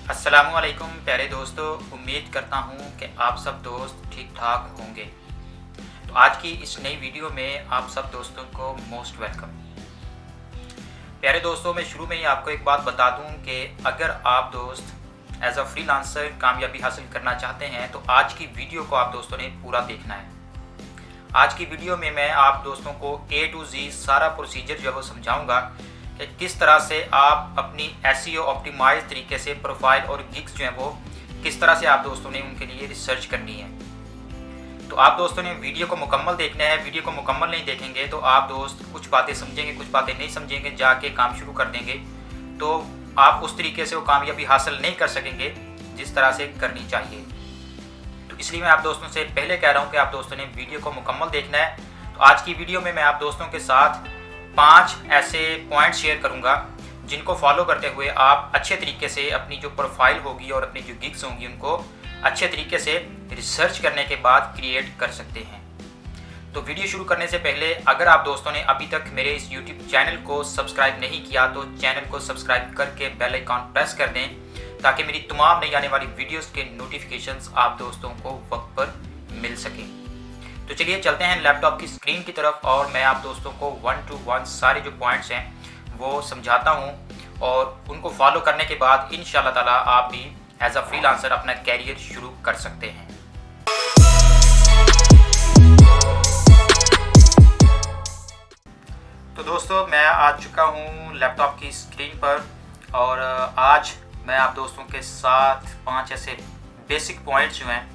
अस्सलामुअलैकुम प्यारे दोस्तों, उम्मीद करता हूँ कि आप सब दोस्त ठीक ठाक होंगे। तो आज की इस नई वीडियो में आप सब दोस्तों को मोस्ट वेलकम। प्यारे दोस्तों, मैं शुरू में ही आपको एक बात बता दूं कि अगर आप दोस्त एज अ फ्रीलांसर कामयाबी हासिल करना चाहते हैं तो आज की वीडियो को आप दोस्तों ने पूरा देखना है। आज की वीडियो में मैं आप दोस्तों को A to Z सारा प्रोसीजर जो है वो समझाऊँगा कि किस तरह से आप अपनी SEO ऑप्टिमाइज तरीके से प्रोफाइल और गिग्स जो हैं वो किस तरह से आप दोस्तों ने उनके लिए रिसर्च करनी है। तो आप दोस्तों ने वीडियो को मुकम्मल देखना है। वीडियो को मुकम्मल नहीं देखेंगे तो आप दोस्त कुछ बातें समझेंगे, कुछ बातें नहीं समझेंगे, जाके काम शुरू कर देंगे तो आप उस तरीके से वो कामयाबी हासिल नहीं कर सकेंगे जिस तरह से करनी चाहिए। तो इसलिए मैं आप दोस्तों से पहले कह रहा हूँ कि आप दोस्तों ने वीडियो को मुकम्मल देखना है। तो आज की वीडियो में मैं आप दोस्तों के साथ 5 ऐसे पॉइंट शेयर करूंगा जिनको फॉलो करते हुए आप अच्छे तरीके से अपनी जो प्रोफाइल होगी और अपनी जो गिग्स होंगी उनको अच्छे तरीके से रिसर्च करने के बाद क्रिएट कर सकते हैं। तो वीडियो शुरू करने से पहले अगर आप दोस्तों ने अभी तक मेरे इस YouTube चैनल को सब्सक्राइब नहीं किया तो चैनल को सब्सक्राइब करके बेल आइकॉन प्रेस कर दें ताकि मेरी तमाम नई आने वाली वीडियोस के नोटिफिकेशंस आप दोस्तों को वक्त पर मिल सकें। तो चलिए चलते हैं लैपटॉप की स्क्रीन की तरफ और मैं आप दोस्तों को 1 to 1 सारे जो पॉइंट्स हैं वो समझाता हूं और उनको फॉलो करने के बाद इंशाल्लाह ताला आप भी एज अ फ्रीलांसर अपना कैरियर शुरू कर सकते हैं। तो दोस्तों, मैं आ चुका हूं लैपटॉप की स्क्रीन पर और आज मैं आप दोस्तों के साथ 5 ऐसे बेसिक पॉइंट्स जो हैं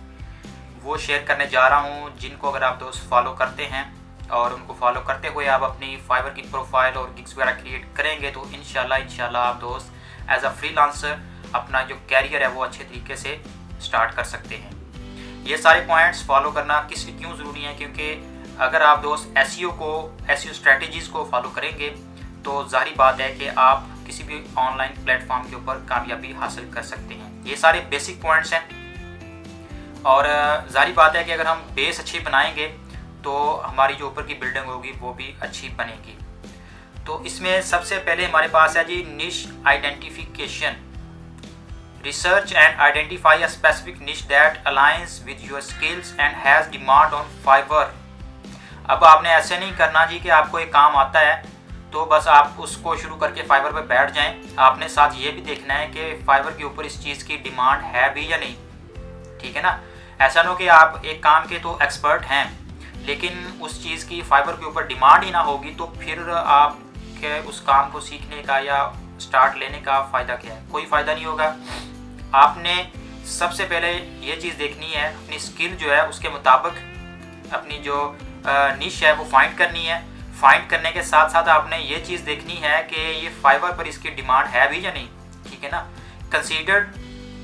वो शेयर करने जा रहा हूँ जिनको अगर आप दोस्त फॉलो करते हैं और उनको फॉलो करते हुए आप अपनी फाइवर की प्रोफाइल और गिग्स वगैरह क्रिएट करेंगे तो इंशाल्लाह आप दोस्त एज अ फ्रीलांसर अपना जो कैरियर है वो अच्छे तरीके से स्टार्ट कर सकते हैं। ये सारे पॉइंट्स फॉलो करना क्यों ज़रूरी है, क्योंकि अगर आप दोस्त SEO स्ट्रेटजीज़ को फॉलो करेंगे तो जाहिर बात है कि आप किसी भी ऑनलाइन प्लेटफॉर्म के ऊपर कामयाबी हासिल कर सकते हैं। ये सारे बेसिक पॉइंट्स हैं और जाहिर बात है कि अगर हम बेस अच्छी बनाएंगे तो हमारी जो ऊपर की बिल्डिंग होगी वो भी अच्छी बनेगी। तो इसमें सबसे पहले हमारे पास है जी niche identification. Research and identify a specific niche that aligns with your skills and has demand on Fiverr. अब आपने ऐसे नहीं करना जी कि आपको एक काम आता है तो बस आप उसको शुरू करके फाइवर पे बैठ जाएं। आपने साथ ये भी देखना है कि फाइवर के ऊपर इस चीज़ की डिमांड है भी या नहीं, ठीक है ना। ऐसा ना हो कि आप एक काम के तो एक्सपर्ट हैं लेकिन उस चीज़ की फाइबर के ऊपर डिमांड ही ना होगी तो फिर आप के उस काम को सीखने का या स्टार्ट लेने का फ़ायदा क्या है? कोई फ़ायदा नहीं होगा। आपने सबसे पहले ये चीज़ देखनी है, अपनी स्किल जो है उसके मुताबिक अपनी जो निश है वो फाइंड करनी है। फाइंड करने के साथ साथ आपने ये चीज़ देखनी है कि ये फाइबर पर इसकी डिमांड है भी या नहीं, ठीक है ना। Consider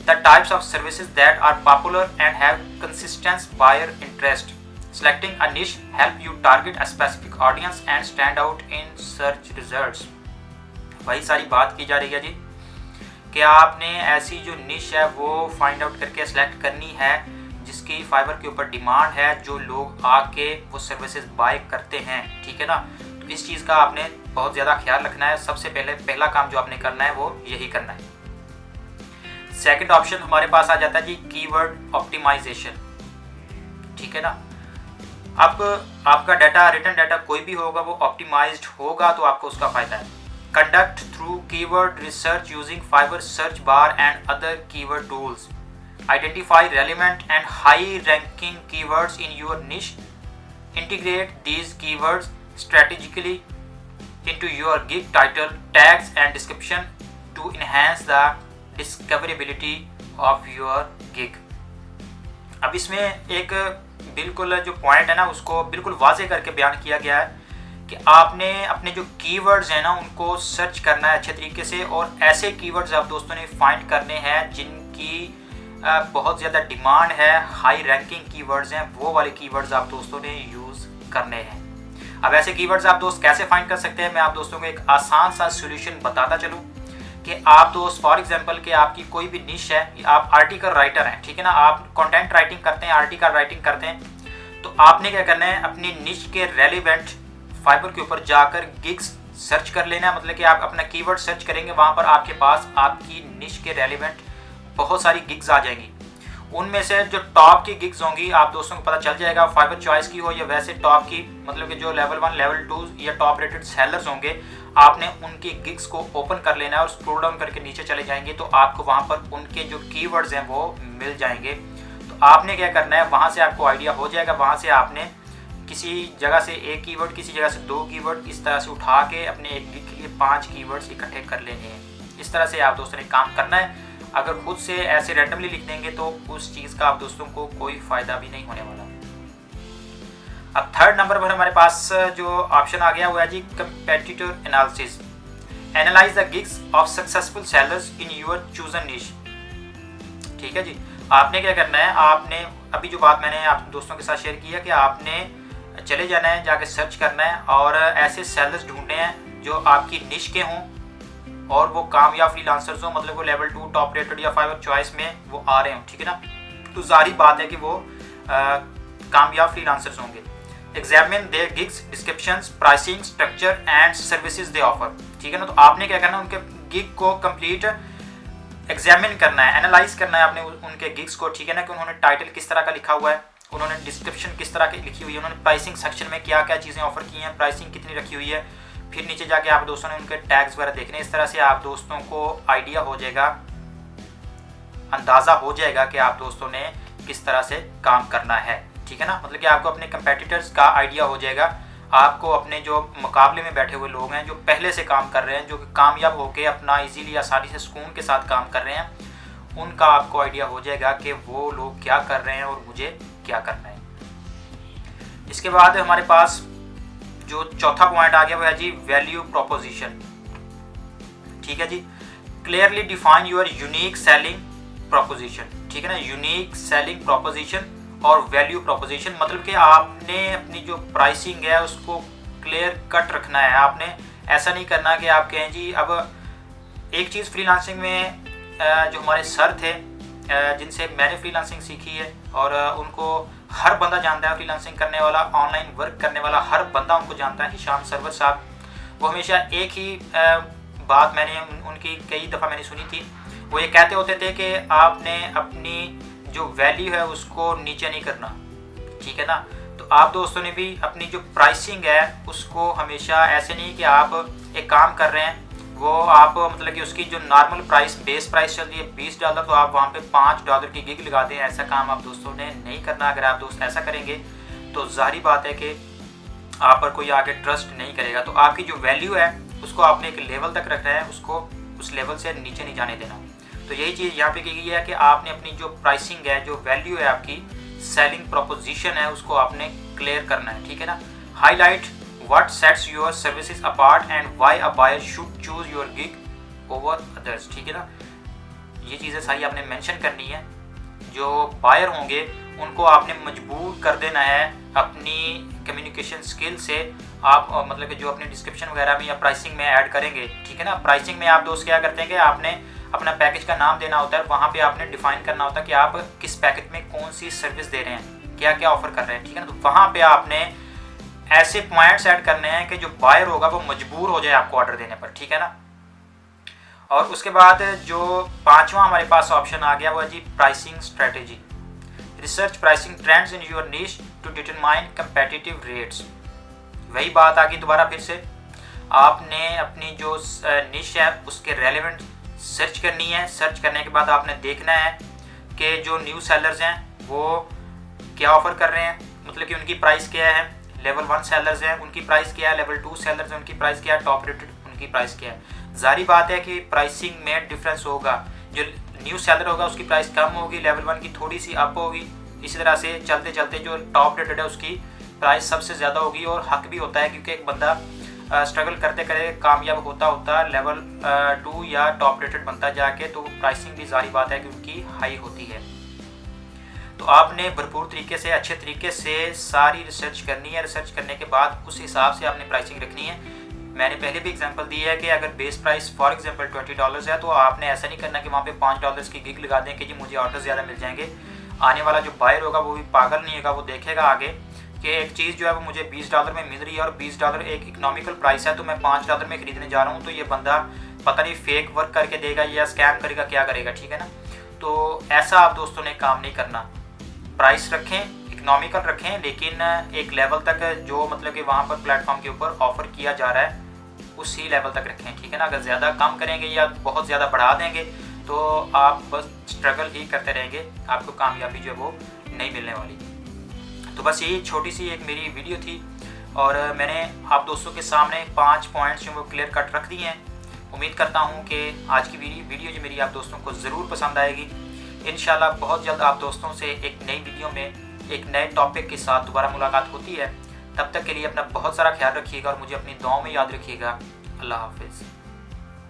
the types of services that are popular and have consistent buyer interest. Selecting a niche help you target a specific audience and stand out in search results. वही सारी बात की जा रही है जी कि आपने ऐसी जो निश है वो फाइंड आउट करके सेलेक्ट करनी है जिसकी फाइबर के ऊपर डिमांड है, जो लोग आके वो सर्विसेज बाय करते हैं, ठीक है ना। तो इस चीज़ का आपने बहुत ज़्यादा ख्याल रखना है। सबसे पहला काम जो आपने करना है वो यही करना है। सेकंड ऑप्शन हमारे पास आ जाता है जी कीवर्ड ऑप्टिमाइजेशन, ठीक है ना। अब आपका डाटा, रिटर्न डाटा कोई भी होगा वो ऑप्टिमाइज्ड होगा तो आपको उसका फायदा है। Conduct thorough keyword research using Fiverr search bar and other keyword tools. Identify relevant and high ranking keywords in your niche. Integrate these keywords strategically into your gig title, tags and description to enhance the discoverability of your gig. अब इसमें एक बिल्कुल जो point है ना उसको बिल्कुल वाजे करके बयान किया गया है कि आपने अपने जो कीवर्ड्स हैं ना उनको सर्च करना है अच्छे तरीके से और ऐसे कीवर्ड्स आप दोस्तों ने फाइंड करने हैं जिनकी बहुत ज़्यादा डिमांड है, हाई रैंकिंग कीवर्ड्स हैं, वो वाले कीवर्ड्स आप दोस्तों ने यूज़ करने हैं। अब ऐसे कीवर्ड्स आप दोस्त कैसे फाइंड कर सकते हैं, मैं आप दोस्तों को एक आसान सा सोल्यूशन बताता चलूँ कि आप दोस्त फॉर एग्जांपल कि आपकी कोई भी निश है, आप आर्टिकल राइटर हैं, ठीक है ना, आप कंटेंट राइटिंग करते हैं, आर्टिकल राइटिंग करते हैं, तो आपने क्या करना है अपनी निश के रेलिवेंट फाइबर के ऊपर जाकर गिग्स सर्च कर लेना है। मतलब कि आप अपना कीवर्ड सर्च करेंगे, वहाँ पर आपके पास आपकी निश के रेलिवेंट बहुत सारी गिग्स आ जाएंगी। उनमें से जो टॉप की गिग्स होंगी आप दोस्तों को पता चल जाएगा, फाइवर चॉइस की हो या वैसे टॉप की, मतलब कि जो लेवल 1 लेवल 2 या टॉप रेटेड सेलर्स होंगे, आपने उनकी गिग्स को ओपन कर लेना है और स्क्रॉल डाउन करके नीचे चले जाएंगे तो आपको वहाँ पर उनके जो कीवर्ड्स हैं वो मिल जाएंगे। तो आपने क्या करना है, वहाँ से आपको आइडिया हो जाएगा, वहाँ से आपने किसी जगह से एक कीवर्ड, किसी जगह से 2 कीवर्ड, इस तरह से उठा के अपने एक गिग के लिए 5 कीवर्ड्स इकट्ठे कर लेने हैं। इस तरह से आप दोस्तों ने काम करना है। अगर खुद से ऐसे रैंडमली लिख देंगे तो उस चीज़ का आप दोस्तों को कोई फ़ायदा भी नहीं होने वाला। अब थर्ड नंबर पर हमारे पास जो ऑप्शन आ गया हुआ है जी, competitor analysis. Analyse the gigs of successful sellers in your chosen niche. ठीक है जी, आपने क्या करना है, आपने अभी जो बात मैंने आप दोस्तों के साथ शेयर की है कि आपने चले जाना है, जाके सर्च करना है और ऐसे सेलर्स ढूंढने हैं जो आपकी निश के हों और वो कामयाब फ्रीलांसर्स हो, मतलब वो लेवल 2 टॉप रेटेड या फाइवर चॉइस में वो आ रहे हो। ठीक है ना, तो जाहिर बात है कि वो कामयाब फ्रीलांसर्स होंगे। Examine their gigs, descriptions, pricing, structure and services they offer. ठीक है ना, तो आपने क्या करना है, उनके गिग को कंप्लीट एग्जामिन करना है, एनालाइज करना है आपने उनके गिग्स को। ठीक है ना, कि उन्होंने टाइटल किस तरह का लिखा हुआ है, उन्होंने डिस्क्रिप्शन किस तरह की लिखी हुई है, उन्होंने प्राइसिंग सेक्शन में क्या क्या चीज़ें ऑफर की हैं, प्राइसिंग कितनी रखी हुई है, फिर नीचे जाके आप दोस्तों ने उनके टैग्स वगैरह देखने। इस तरह से आप दोस्तों को आइडिया हो जाएगा, अंदाज़ा हो जाएगा कि आप दोस्तों ने किस तरह से काम करना है। ठीक है ना, मतलब कि आपको अपने कंपेटिटर्स का आइडिया हो जाएगा, आपको अपने जो मुकाबले में बैठे हुए लोग हैं जो पहले से काम कर रहे हैं, जो कामयाब होकर अपना इजीली आसानी से सुकून के साथ काम कर रहे हैं, उनका आपको आइडिया हो जाएगा कि वो लोग क्या कर रहे हैं और मुझे क्या करना है। इसके बाद हमारे पास जो चौथा पॉइंट आ गया वो है जी, वैल्यू प्रोपोजिशन। ठीक है जी, clearly define your unique selling proposition. ठीक है ना, यूनिक सेलिंग प्रोपोजिशन और वैल्यू प्रोपोजिशन, मतलब कि आपने अपनी जो प्राइसिंग है उसको क्लियर कट रखना है। आपने ऐसा नहीं करना कि आप कहें जी, अब एक चीज़ फ्रीलांसिंग में जो हमारे सर थे जिनसे मैंने फ्रीलांसिंग सीखी है और उनको हर बंदा जानता है, फ्रीलांसिंग करने वाला, ऑनलाइन वर्क करने वाला हर बंदा उनको जानता है, हिशाम सरवर साहब। वो हमेशा एक ही बात मैंने उनकी कई दफ़ा मैंने सुनी थी, वो ये कहते होते थे कि आपने अपनी जो वैल्यू है उसको नीचे नहीं करना। ठीक है ना, तो आप दोस्तों ने भी अपनी जो प्राइसिंग है उसको हमेशा ऐसे नहीं कि आप एक काम कर रहे हैं, वो आप मतलब कि उसकी जो नॉर्मल प्राइस, बेस प्राइस चल रही है $20, तो आप वहाँ पे $5 की गिग लगा दें। ऐसा काम आप दोस्तों ने नहीं करना। अगर आप दोस्त ऐसा करेंगे तो जाहिर बात है कि आप पर कोई आगे ट्रस्ट नहीं करेगा। तो आपकी जो वैल्यू है उसको आपने एक लेवल तक रखना है, उसको उस लेवल से नीचे नहीं जाने देना। तो यही चीज़ यहाँ पे की गई है कि आपने अपनी जो प्राइसिंग है, जो वैल्यू है, आपकी सेलिंग प्रोपोजिशन है, उसको आपने क्लियर करना है। ठीक है ना, highlight what sets your services apart and why a buyer should choose your gig over others। ठीक है ना, ये चीज़ें सारी आपने मेंशन करनी है। जो बायर होंगे उनको आपने मजबूर कर देना है अपनी कम्युनिकेशन स्किल से। आप मतलब कि जो अपने डिस्क्रिप्शन वगैरह में या प्राइसिंग में ऐड करेंगे। ठीक है ना, प्राइसिंग में आप दोस्त क्या करते हैं कि आपने अपना पैकेज का नाम देना होता है, वहाँ पे आपने डिफाइन करना होता है कि आप किस पैकेज में कौन सी सर्विस दे रहे हैं, क्या क्या ऑफर कर रहे हैं। ठीक है ना, तो वहाँ पे आपने ऐसे पॉइंट्स ऐड करने हैं कि जो बायर होगा वो मजबूर हो जाए आपको ऑर्डर देने पर। ठीक है ना, और उसके बाद जो पांचवा हमारे पास ऑप्शन आ गया वो है जी, pricing strategy. Research pricing trends in your niche to determine competitive rates. वही बात आ गई दोबारा फिर से, आपने अपनी जो निश है उसके रेलेवेंट सर्च करनी है। सर्च करने के बाद आपने देखना है कि जो न्यू सेलर्स हैं वो क्या ऑफर कर रहे हैं, मतलब कि उनकी प्राइस क्या है। लेवल 1 सेलर्स हैं, उनकी प्राइस क्या है, लेवल 2 सेलर्स हैं, उनकी प्राइस क्या है, टॉप रेटेड उनकी प्राइस क्या है। जारी बात है कि प्राइसिंग में डिफरेंस होगा, जो न्यू सेलर होगा उसकी प्राइस कम होगी, लेवल 1 की थोड़ी सी अप होगी। इसी तरह से चलते चलते जो टॉप रेटेड है उसकी प्राइस सबसे ज़्यादा होगी। और हक भी होता है क्योंकि एक बंदा स्ट्रगल करते करते कामयाब होता होता लेवल 2 या टॉप रेटेड बनता जाके, तो प्राइसिंग भी जारी बात है कि उनकी हाई होती है। तो आपने भरपूर तरीके से, अच्छे तरीके से सारी रिसर्च करनी है। रिसर्च करने के बाद उस हिसाब से आपने प्राइसिंग रखनी है। मैंने पहले भी एग्जांपल दी है कि अगर बेस प्राइस फॉर एग्जांपल $20 है तो आपने ऐसा नहीं करना कि वहाँ पे $5 की गिग लगा दें कि जी मुझे ऑर्डर ज़्यादा मिल जाएंगे। आने वाला जो बायर होगा वो भी पागल नहीं होगा, वो देखेगा आगे कि एक चीज़ जो है वो मुझे $20 में मिल रही है और $20 एक इकोनॉमिकल प्राइस है, तो मैं $5 में खरीदने जा रहा हूँ, तो ये बंदा पता नहीं फेक वर्क करके देगा या स्कैम करेगा, क्या करेगा। ठीक है ना, तो ऐसा आप दोस्तों ने काम नहीं करना। प्राइस रखें, इकोनॉमिकल रखें, लेकिन एक लेवल तक जो मतलब कि वहाँ पर प्लेटफॉर्म के ऊपर ऑफ़र किया जा रहा है उसी लेवल तक रखें, ठीक है ना। अगर ज़्यादा कम करेंगे या बहुत ज़्यादा बढ़ा देंगे तो आप बस स्ट्रगल ही करते रहेंगे, आपको कामयाबी जो है वो नहीं मिलने वाली। तो बस यही छोटी सी एक मेरी वीडियो थी और मैंने आप दोस्तों के सामने 5 पॉइंट्स जो वो क्लियर कट रख दिए हैं। उम्मीद करता हूँ कि आज की वीडियो जो मेरी आप दोस्तों को ज़रूर पसंद आएगी। इंशाल्लाह बहुत जल्द आप दोस्तों से एक नई वीडियो में एक नए टॉपिक के साथ दोबारा मुलाकात होती है। तब तक के लिए अपना बहुत सारा ख्याल रखिएगा और मुझे अपनी दुआओं में याद रखिएगा। अल्लाह हाफिज़।